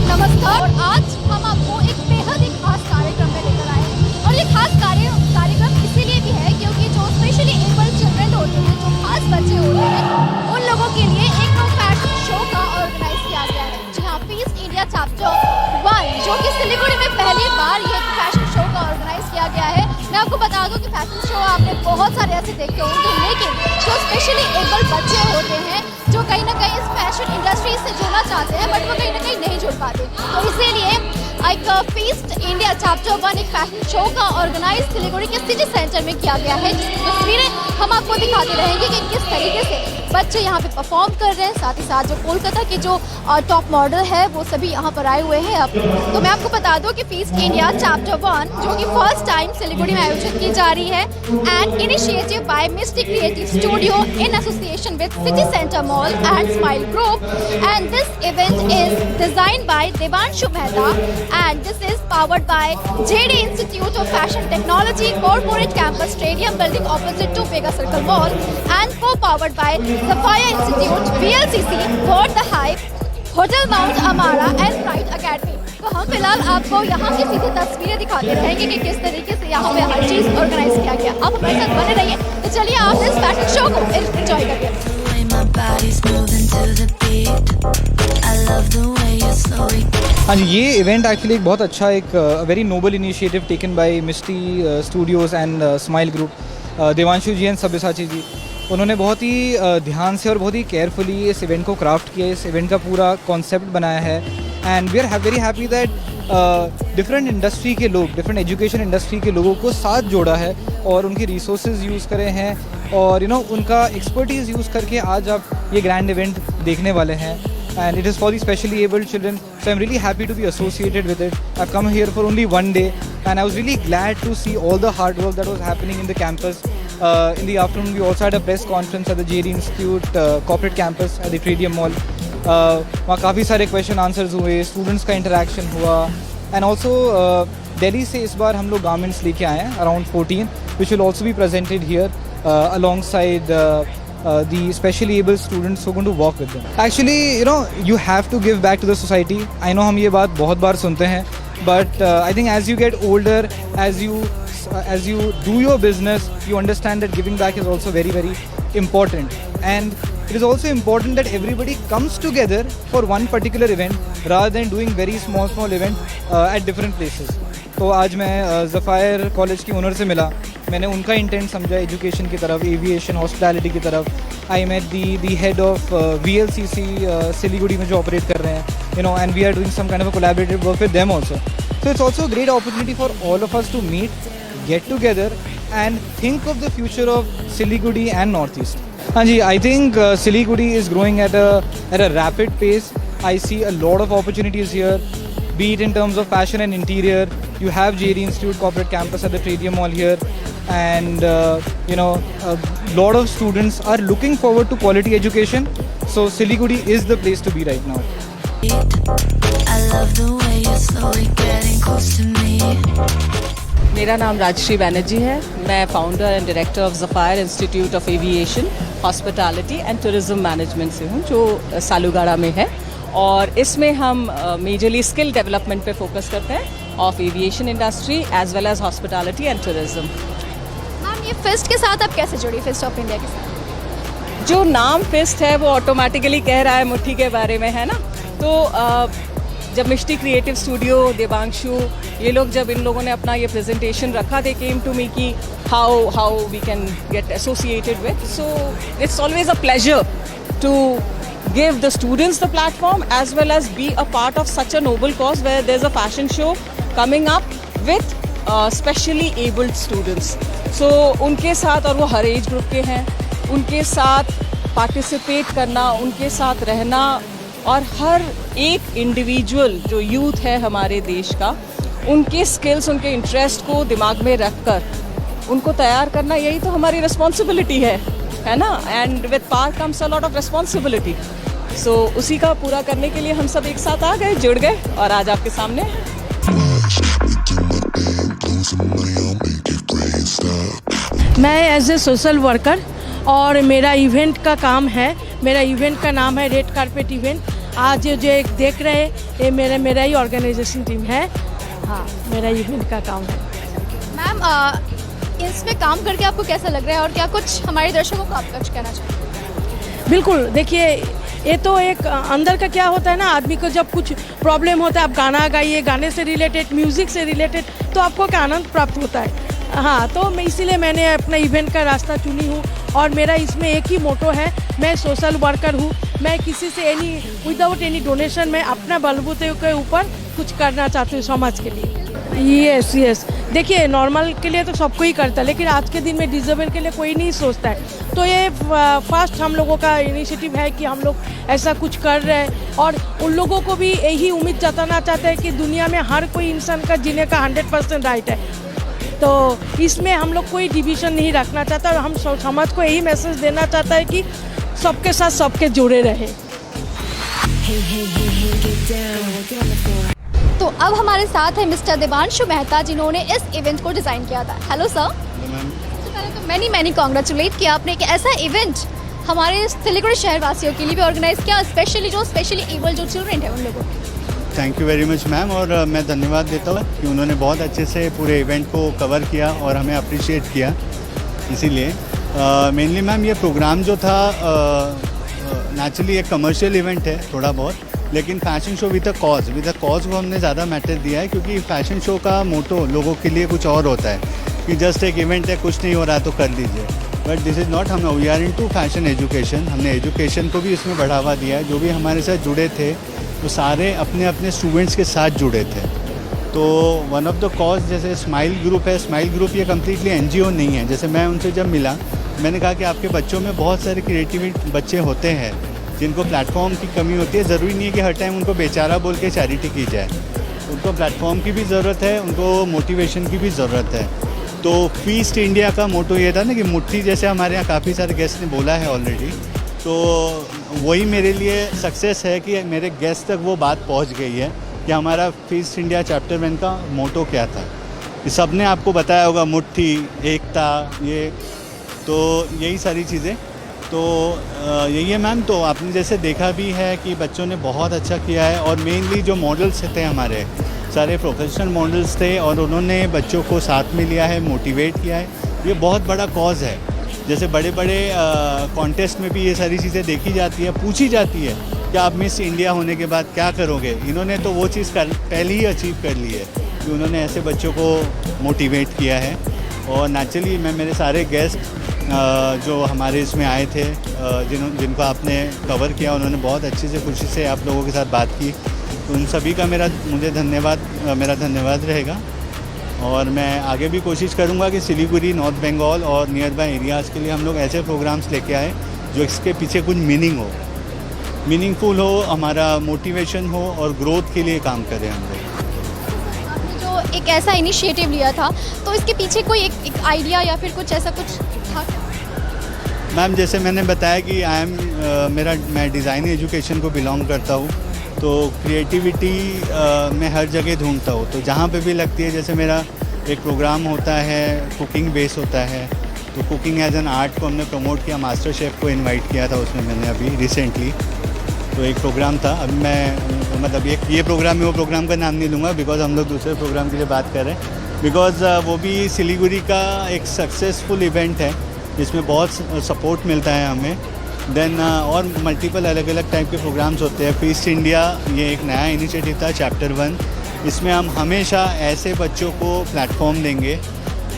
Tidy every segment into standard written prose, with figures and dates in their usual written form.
नमस्कार। और आज हम आपको एक बेहद ही खास कार्यक्रम में लेकर आए हैं और ये खास कार्यक्रम इसीलिए भी है क्योंकि जो स्पेशली एबल चिल्ड्रन होते हैं, जो खास बच्चे होते हैं, उन लोगों के लिए एक फैशन शो का ऑर्गेनाइज किया गया है। जी हाँ, पीस इंडिया चैप्टर 1 जो कि सिलीगुड़ी में पहली बार ये फैशन शो का ऑर्गेनाइज किया गया है। मैं आपको बता दूं कि फैशन शो आपने बहुत सारे ऐसे देखे होंगे, लेकिन जो स्पेशली एबल बच्चे होते हैं जो कहीं ना कहीं इस फैशन इंडस्ट्री से जुड़ना चाहते हैं बट वो कहीं ना कहीं नहीं जुड़ पाते, तो इसीलिए एक फीस्ट इंडिया चैप्टर 1 एक फैशन शो का ऑर्गेनाइज सिलीगुड़ी के सिटी सेंटर में किया गया है, जिसकी तस्वीरें हम आपको दिखाते रहेंगे कि किस तरीके से बच्चे यहाँ पे परफॉर्म कर रहे हैं। साथ ही साथ जो कोलकाता के जो टॉप मॉडल है वो सभी यहाँ पर आए हुए हैं। अब तो मैं आपको बता दूं कि फीस्ट इंडिया चैप्टर 1 जो कि फर्स्ट टाइम सिलीगुड़ी में आयोजित की जा रही है and initiative by Misty Creative Studio in association with City Centre Mall and Smile Group, and this event is designed by Devanshu Mehta and this is powered by JD Institute of Fashion Technology corporate campus stadium building opposite to Vega Circle Mall and co powered by Sapphire Institute, VLCC, For the Hype, hotel Mount Amara and Pride Academy. तो हम फिलहाल आपको यहाँ की सीधी तस्वीरें दिखाते रहेंगे कि किस तरीके से यहाँ पे हर चीज़ ऑर्गेनाइज किया गया। आप हमारे साथ बने रहिए, तो चलिए आप इस फैशन शो को एंजॉय करिए। हाँ जी, ये इवेंट एक्चुअली एक बहुत अच्छा एक very noble initiative taken by Misty Studios and Smile Group. Devanshu ji and Sabyasachi ji, उन्होंने बहुत ही ध्यान से और बहुत ही केयरफुली इस इवेंट को क्राफ्ट किया, इस इवेंट का पूरा कॉन्सेप्ट बनाया है। And we are very happy that different industry के लोग, डिफरेंट एजुकेशन इंडस्ट्री के लोगों को साथ जोड़ा है और उनकी रिसोर्सेज यूज़ करे हैं और उनका एक्सपर्टीज़ यूज़ करके आज आप ये ग्रैंड इवेंट देखने वाले हैं। And it is for the specially abled children, so I'm really happy to be associated with it. I've come here for only one day and I was really glad to see all the hard work that was happening in the campus. In the afternoon we also had a press conference at the JD Institute corporate campus at the Tradium Mall. वहाँ काफ़ी सारे question answers हुए, students का interaction हुआ and also Delhi से इस बार हम लोग गारमेंट्स लेके आए हैं around 14 which will also be presented here alongside the specially able students who are going to walk with them. Actually, you have to give back to the society. I know हम ये बात बहुत बार सुनते हैं, but I think as you get older, as you do your business, you understand that giving back is also very, very important. And it is also important that everybody comes together for one particular event rather than doing very small event at different places. तो आज मैं ज़फ़ायर college की owner से मिला, मैंने उनका intent समझा education की तरफ, एविएशन, हॉस्पिटैलिटी की तरफ। I met the head of VLCC Siliguri में जो ऑपरेट कर रहे हैं, and we are doing some kind of collaborative work with them also. So it's also great opportunity for all of us to meet, get together and think of the future of Siliguri and North East. हाँ जी, I think Siliguri is growing at a rapid pace. I see a lot of opportunities here, be it in terms of fashion and interior. You have JD Institute corporate campus at the Tradium Mall here, and a lot of students are looking forward to quality education, so Siliguri is the place to be right now. I love the way you're slowly getting close to me. मेरा नाम राजश्री बैनर्जी है, मैं founder and director of Zephyr institute of aviation, hospitality and tourism management से हूँ, जो सालूगाड़ा में है। और इसमें हम मेजरली स्किल डेवलपमेंट पे फोकस करते हैं of aviation industry as well as hospitality and tourism. Ma'am, ये फेस्ट के साथ आप कैसे जुड़ी, फेस्ट ऑफ इंडिया के साथ? जो नाम फेस्ट है वो ऑटोमेटिकली कह रहा है मुट्ठी के बारे में, है ना। तो जब मिस्टी क्रिएटिव स्टूडियो, देवांशु, ये लोग जब इन लोगों ने अपना ये प्रेजेंटेशन रखा, दे केम टू मी कि how we can get associated with, so it's always a pleasure to give the students the platform as well as be a part of such a noble cause where there's a fashion show coming up with specially abled students. So उनके साथ, और वो हर age group के हैं, उनके साथ participate करना, उनके साथ रहना और हर एक इंडिविजुअल जो यूथ है हमारे देश का, उनके स्किल्स, उनके इंटरेस्ट को दिमाग में रख कर उनको तैयार करना, यही तो हमारी रिस्पॉन्सिबिलिटी है ना। And with power comes a lot of responsibility. So उसी का पूरा करने के लिए हम सब एक साथ आ गए, जुड़ गए और आज आपके सामने। मैं एज ए सोशल वर्कर और मेरा इवेंट का काम है, मेरा इवेंट का नाम है रेड कारपेट इवेंट। आज जो एक देख रहे ये मेरा ही ऑर्गेनाइजेशन टीम है। हाँ, मेरा इवेंट का काम है। मैम इसमें काम करके आपको कैसा लग रहा है और क्या कुछ हमारे दर्शकों को आप कुछ कहना चाहेंगे? बिल्कुल, देखिए ये तो एक अंदर का क्या होता है ना, आदमी को जब कुछ प्रॉब्लम होता है, आप गाना गाइए, गाने से रिलेटेड, म्यूज़िक से रिलेटेड, तो आपको एक आनंद प्राप्त होता है। हाँ, तो मैं इसीलिए मैंने अपना इवेंट का रास्ता चुनी हूँ और मेरा इसमें एक ही मोटो है, मैं सोशल वर्कर हूँ। मैं किसी से विदाउट एनी डोनेशन मैं अपना बलबूते के ऊपर कुछ करना चाहती हूँ समाज के लिए। यस, देखिए नॉर्मल के लिए तो सबको ही करता है, लेकिन आज के दिन में डिसेबल के लिए कोई नहीं सोचता है। तो ये फर्स्ट हम लोगों का इनिशिएटिव है कि हम लोग ऐसा कुछ कर रहे हैं और उन लोगों को भी यही उम्मीद जताना चाहते हैं कि दुनिया में हर कोई इंसान का जीने का 100% राइट है। तो इसमें हम लोग कोई डिवीज़न नहीं रखना चाहता और हम समाज को यही मैसेज देना चाहता है कि सबके साथ सबके जुड़े रहे। तो अब हमारे साथ है मिस्टर देवांशु मेहता, जिन्होंने इस इवेंट को डिज़ाइन किया था। Hello sir. सबसे पहले तो मैनी कॉन्ग्रेचुलेट कि आपने एक ऐसा इवेंट हमारे सिलीगुड़ी शहरवासियों के लिए भी ऑर्गेनाइज किया, स्पेशली एबल जो चिल्ड्रेन है उन लोगों को। Thank you very much ma'am, और मैं धन्यवाद देता हूँ कि उन्होंने बहुत अच्छे से पूरे इवेंट को कवर किया और हमें अप्रिशिएट किया। इसीलिए मेनली मैम ये प्रोग्राम जो था नेचुरली एक कमर्शियल इवेंट है थोड़ा बहुत, लेकिन fashion show with a cause को हमने ज़्यादा मैटर दिया है, क्योंकि फैशन शो का मोटो लोगों के लिए कुछ और होता है कि जस्ट एक इवेंट है, कुछ नहीं हो रहा तो कर लीजिए, बट दिस इज़ नॉट। हम we are into fashion education, हमने एजुकेशन को भी इसमें बढ़ावा दिया है। जो भी हमारे साथ जुड़े थे तो सारे अपने अपने स्टूडेंट्स के साथ जुड़े थे। तो वन ऑफ द कॉज जैसे स्माइल ग्रुप है, स्माइल ग्रुप ये कम्प्लीटली NGO नहीं है। जैसे मैं उनसे जब मिला, मैंने कहा कि आपके बच्चों में बहुत सारे क्रिएटिव बच्चे होते हैं जिनको प्लेटफॉर्म की कमी होती है। ज़रूरी नहीं है कि हर टाइम उनको बेचारा बोल के चैरिटी की जाए, उनको प्लेटफॉर्म की भी ज़रूरत है, उनको मोटिवेशन की भी ज़रूरत है। तो फीस्ट इंडिया का मोटो ये था ना कि मुट्ठी, जैसे हमारे यहाँ काफ़ी सारे गेस्ट ने बोला है ऑलरेडी, तो वही मेरे लिए सक्सेस है कि मेरे गेस्ट तक वो बात पहुँच गई है कि हमारा फीस्ट इंडिया चैप्टर 1 का मोटो क्या था। कि सब ने आपको बताया होगा, मुट्ठी, एकता, ये तो यही सारी चीज़ें। तो यही है मैम। तो आपने जैसे देखा भी है कि बच्चों ने बहुत अच्छा किया है, और मेनली जो मॉडल्स थे हमारे सारे प्रोफेशनल मॉडल्स थे, और उन्होंने बच्चों को साथ में लिया है, मोटिवेट किया है। ये बहुत बड़ा कॉज है। जैसे बड़े बड़े कॉन्टेस्ट में भी ये सारी चीज़ें देखी जाती है, पूछी जाती है कि आप मिस इंडिया होने के बाद क्या करोगे। इन्होंने तो वो चीज़ पहले ही अचीव कर ली है कि उन्होंने ऐसे बच्चों को मोटिवेट किया है। और नेचुरली मैं मेरे सारे गेस्ट जो हमारे इसमें आए थे, जिनको आपने कवर किया, उन्होंने बहुत अच्छे से खुशी से आप लोगों के साथ बात की, तो उन सभी का मेरा धन्यवाद रहेगा। और मैं आगे भी कोशिश करूंगा कि सिलीगुड़ी, नॉर्थ बंगाल और नियर बाय एरियाज़ के लिए हम लोग ऐसे प्रोग्राम्स लेके आए जो इसके पीछे कुछ मीनिंगफुल हो, हमारा मोटिवेशन हो और ग्रोथ के लिए काम करें हम लोग। आपने जो एक ऐसा इनिशिएटिव लिया था, तो इसके पीछे कोई एक आइडिया या फिर कुछ ऐसा कुछ था? मैम जैसे मैंने बताया कि मैं डिज़ाइन एजुकेशन को बिलोंग करता हूँ, तो क्रिएटिविटी मैं हर जगह ढूंढता हूँ। तो जहाँ पे भी लगती है, जैसे मेरा एक प्रोग्राम होता है कुकिंग बेस होता है, तो कुकिंग एज एन आर्ट को हमने प्रमोट किया, मास्टर शेफ़ को इनवाइट किया था उसमें मैंने अभी रिसेंटली। तो एक प्रोग्राम था, अब मैं मतलब ये प्रोग्राम है, वो प्रोग्राम का नाम नहीं लूँगा बिकॉज हम लोग दूसरे प्रोग्राम के लिए बात कर रहे हैं, बिकॉज वो भी सिलीगुड़ी का एक सक्सेसफुल इवेंट है जिसमें बहुत सपोर्ट मिलता है हमें। देन और मल्टीपल अलग अलग टाइप के प्रोग्राम्स होते हैं। फीस्ट इंडिया ये एक नया इनिशिएटिव था, चैप्टर 1। इसमें हम हमेशा ऐसे बच्चों को प्लेटफॉर्म देंगे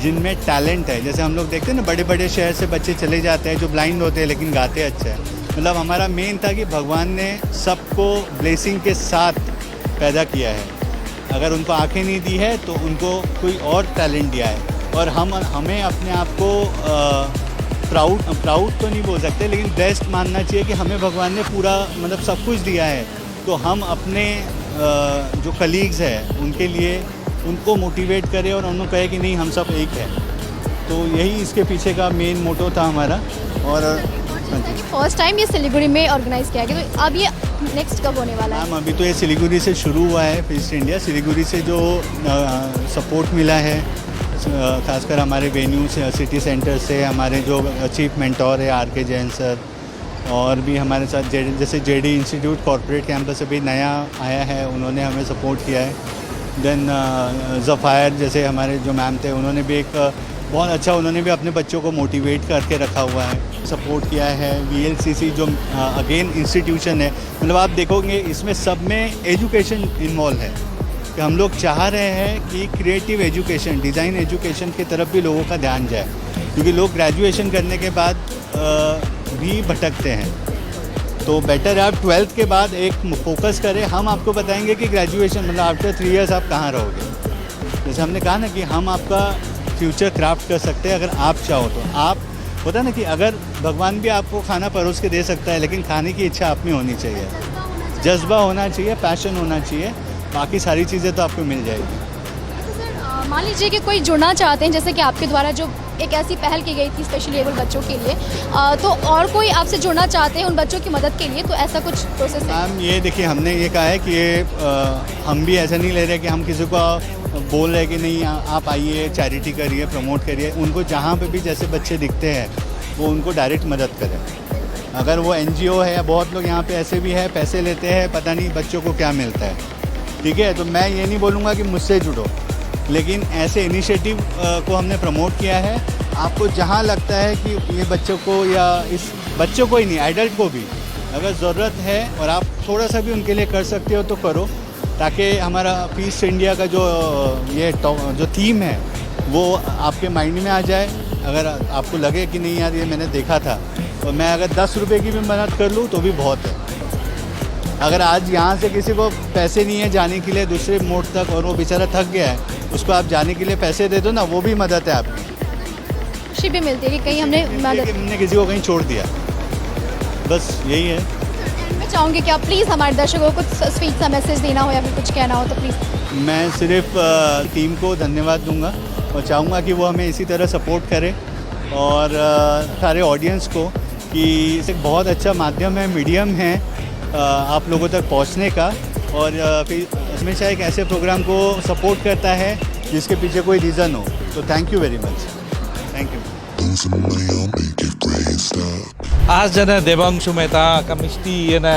जिनमें टैलेंट है। जैसे हम लोग देखते हैं ना, बड़े बड़े शहर से बच्चे चले जाते हैं जो ब्लाइंड होते हैं लेकिन गाते अच्छा है। मतलब हमारा मेन था कि भगवान ने सबको ब्लेसिंग के साथ पैदा किया है। अगर उनको आँखें नहीं दी है तो उनको कोई और टैलेंट दिया है, और हमें अपने आप को प्राउड तो नहीं बोल सकते, लेकिन बेस्ट मानना चाहिए कि हमें भगवान ने पूरा मतलब सब कुछ दिया है। तो हम अपने जो कलीग्स हैं उनके लिए उनको मोटिवेट करें और उनको कहे कि नहीं, हम सब एक हैं। तो यही इसके पीछे का मेन मोटो था हमारा। और फर्स्ट टाइम ये सिलीगुड़ी में ऑर्गेनाइज किया गया, तो अब ये नेक्स्ट कब होने वाला है? मैम अभी तो ये सिलीगुड़ी से शुरू हुआ है फीस्ट इंडिया। सिलीगुड़ी से जो सपोर्ट मिला है, खासकर हमारे वेन्यू से, सिटी सेंटर से, हमारे जो चीफ मेंटोर है RK जैन सर, और भी हमारे साथ जैसे जेडी इंस्टीट्यूट कॉर्पोरेट कैंपस अभी नया आया है, उन्होंने हमें सपोर्ट किया है। देन ज़फ़ायर जैसे हमारे जो मैम थे, उन्होंने भी एक बहुत अच्छा, उन्होंने भी अपने बच्चों को मोटिवेट करके रखा हुआ है, सपोर्ट किया है। VLCC जो अगेन इंस्टीट्यूशन है, मतलब आप देखोगे इसमें सब में एजुकेशन इन्वॉल्व है कि हम लोग चाह रहे हैं कि क्रिएटिव एजुकेशन, डिज़ाइन एजुकेशन की तरफ भी लोगों का ध्यान जाए, क्योंकि लोग ग्रेजुएशन करने के बाद भी भटकते हैं। तो बेटर है आप 12th के बाद एक फोकस करें। हम आपको बताएंगे कि ग्रेजुएशन मतलब आफ्टर 3 इयर्स आप कहाँ रहोगे। जैसे हमने कहा ना कि हम आपका फ्यूचर क्राफ्ट कर सकते हैं अगर आप चाहो तो। आप होता ना कि अगर भगवान भी आपको खाना परोस के दे सकता है, लेकिन खाने की इच्छा आप में होनी चाहिए, जज्बा होना चाहिए, पैशन होना चाहिए, बाकी सारी चीज़ें तो आपको मिल जाएगी। मान लीजिए कि कोई जुड़ना चाहते हैं, जैसे कि आपके द्वारा जो एक ऐसी पहल की गई थी स्पेशली एबल बच्चों के लिए, तो और कोई आपसे जुड़ना चाहते हैं उन बच्चों की मदद के लिए, तो ऐसा कुछ प्रोसेस है? मैम ये देखिए, हमने ये कहा है कि ये हम भी ऐसा नहीं ले रहे कि हम किसी को बोल रहे कि नहीं आप आइए चैरिटी करिए, प्रमोट करिए। उनको जहाँ पे भी जैसे बच्चे दिखते हैं वो उनको डायरेक्ट मदद करें। अगर वो NGO है, या बहुत लोग यहाँ पे ऐसे भी है पैसे लेते हैं, पता नहीं बच्चों को क्या मिलता है, ठीक है। तो मैं ये नहीं बोलूँगा कि मुझसे जुड़ो, लेकिन ऐसे इनिशिएटिव को हमने प्रमोट किया है। आपको जहाँ लगता है कि ये बच्चों को, या इस बच्चों को ही नहीं, एडल्ट को भी अगर ज़रूरत है और आप थोड़ा सा भी उनके लिए कर सकते हो तो करो, ताकि हमारा पीस इंडिया का जो थीम है वो आपके माइंड में आ जाए। अगर आपको लगे कि नहीं यार ये मैंने देखा था, तो मैं अगर 10 रुपये की भी मदद कर लूँ तो भी बहुत है। अगर आज यहाँ से किसी को पैसे नहीं है जाने के लिए दूसरे मोड़ तक, और वो बेचारा थक गया है, उसको आप जाने के लिए पैसे दे दो ना, वो भी मदद है आपकी। खुशी भी मिलती है कि कहीं हमने किसी को कहीं छोड़ दिया, बस यही है। मैं चाहूँगी कि आप प्लीज़ हमारे दर्शकों को कुछ स्वीट सा मैसेज देना हो या फिर कुछ कहना हो तो प्लीज़। मैं सिर्फ टीम को धन्यवाद दूंगा और चाहूँगा कि वो हमें इसी तरह सपोर्ट करे, और सारे ऑडियंस को, कि इसे बहुत अच्छा माध्यम है, मीडियम है आप लोगों तक पहुंचने का, और फिर हमेशा एक ऐसे प्रोग्राम को सपोर्ट करता है जिसके पीछे कोई रीज़न हो। तो thank you very much, thank you. आज जो है देवांशु मेहता का मिस्टी है ना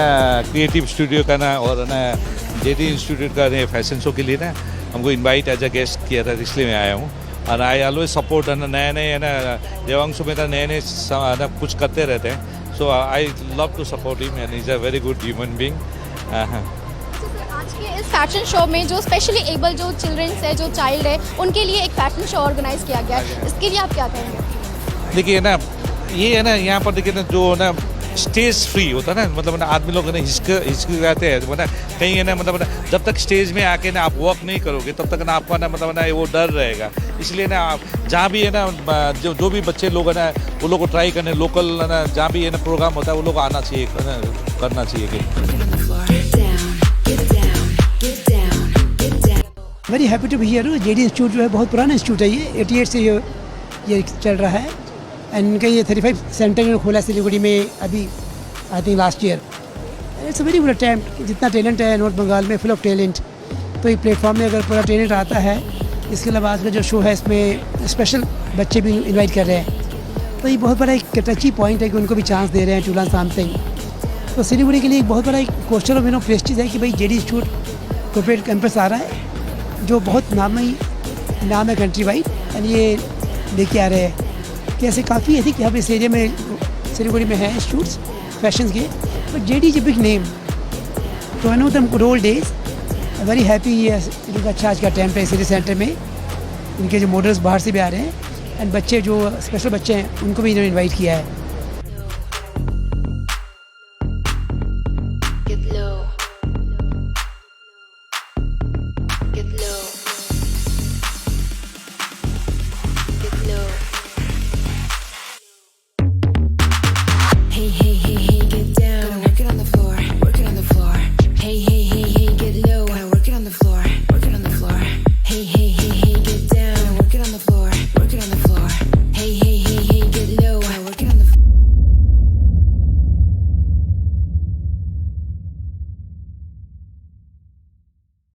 क्रिएटिव स्टूडियो का ना, और ना जेडी इंस्टीट्यूट का फैशन शो के लिए ना हमको इनवाइट एज अ गेस्ट किया था, इसलिए मैं आया हूँ। और आई ऑलवेज सपोर्ट है ना, नए है ना देवांशु मेहता नए कुछ करते रहते हैं, so I love to support him and he's a very good human being. आज के इस फैशन शो में जो स्पेशली एबल जो चिल्ड्रंस है, जो चाइल्ड है, उनके लिए एक फैशन शो ऑर्गेनाइज किया गया है, इसके लिए आप क्या कहेंगे? देखिए ना, ये है ना यहाँ पर देखिए ना, जो ना स्टेज फ्री होता है ना, मतलब ना आदमी लोग ना हिचकिचाते हैं, मतलब कहीं है ना, मतलब जब तक स्टेज में आके ना आप वर्क नहीं करोगे तब तक ना आपका ना मतलब ना वो डर रहेगा। इसलिए ना आप जहाँ भी है ना, जो भी बच्चे लोग है ना, वो लोग को ट्राई करने, लोकल ना जहाँ भी है ना प्रोग्राम होता है, वो लोग आना चाहिए, करना चाहिए। Very happy to be here. JD institute जो है बहुत पुराना इंस्टीट्यूट है, ये 88 से ये चल रहा है, एंड इनका ये 35 सेंटर इन्होंने खोला सिलीगुड़ी में अभी, I think last year. It's a very good attempt. जितना टैलेंट है नॉर्थ बंगाल में, फुल ऑफ टैलेंट, तो ये प्लेटफॉर्म में अगर पूरा टैलेंट आता है, इसके अलावा आज का जो शो है इसमें स्पेशल बच्चे भी इन्वाइट कर रहे हैं, तो ये बहुत बड़ा एक टची पॉइंट है कि उनको भी चांस दे रहे हैं टू लर्न समथिंग। तो सिलीगुड़ी के लिए एक बहुत बड़ा एक क्वेश्चन ऑफ प्रेस्टीज है कि भाई जेडी इंस्टीट्यूट कॉर्पोरेट कैंपस आ रहा है, जो बहुत नाम है कंट्री वाइड, एंड ये लेके आ रहे हैं कि ऐसे काफ़ी ऐसी कि यहाँ पे इस एरिया में सिलीगुड़ी में है इंस्टीट्यूट्स फैशन के, but JD is a big name. तो I know the good old days, very happy. इनका अच्छा आज का अटैम्प्ट है सिटी सेंटर में। इनके जो मॉडल्स बाहर से भी आ रहे हैं, एंड बच्चे जो स्पेशल बच्चे हैं उनको भी इन्होंने इन्वाइट किया है।